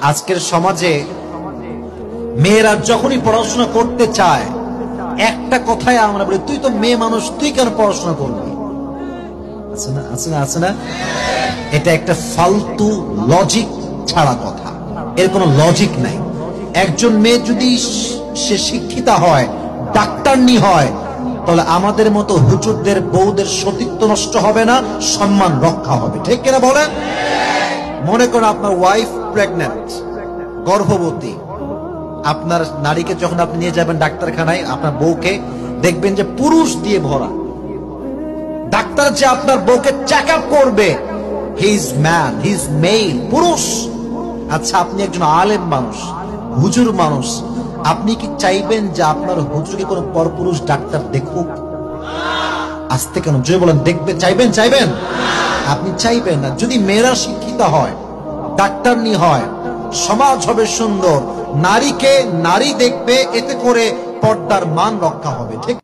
আজকের সমাজে মেয়েরা যখনই পড়াশোনা করতে চায় একটা কথাই আমরা বলি, তুই তো মেয়ে মানুষ, তুই কেন পড়াশোনা করবি? আছে না, আছে না, আছে না? এটা একটা ফালতু লজিক ছাড়া কথা, এর কোনো লজিক নাই। একজন মেয়ে যদি সে শিক্ষিতা হয়, ডাক্তারনি হয়, তাহলে আমাদের মতো হুজুরদের বউদের সতীত্ব নষ্ট হবে না, সম্মান রক্ষা হবে। ঠিক কিনা বলেন? মনে করেন আপনার ওয়াইফ প্রেগন্যান্ট, গর্ভবতী, আপনার নারীকে যখন আপনি নিয়ে যাবেন ডাক্তারখানায়, আপনার বউকে দেখবেন যে পুরুষ দিয়ে ভরা। ডাক্তার যে আপনার বউকে চেক আপ করবে, he is man, he is male, পুরুষ। আচ্ছা, আপনি একজন আলেম মানুষ, হুজুর মানুষ, আপনি কি চাইবেন যে আপনার হুজুরকে কোনো পরপুরুষ ডাক্তার দেখুক? আসতে কেন জয় বলেন, দেখবে চাইবেন? চাইবেন? আপনি চাইবেন না। যদি মেয়েরা শিক্ষিত হয়, ডাক্তারনি হয়, সমাজ হবে সুন্দর, নারীকে নারী দেখবে, এতে করে পর্দার মান রক্ষা হবে। ঠিক।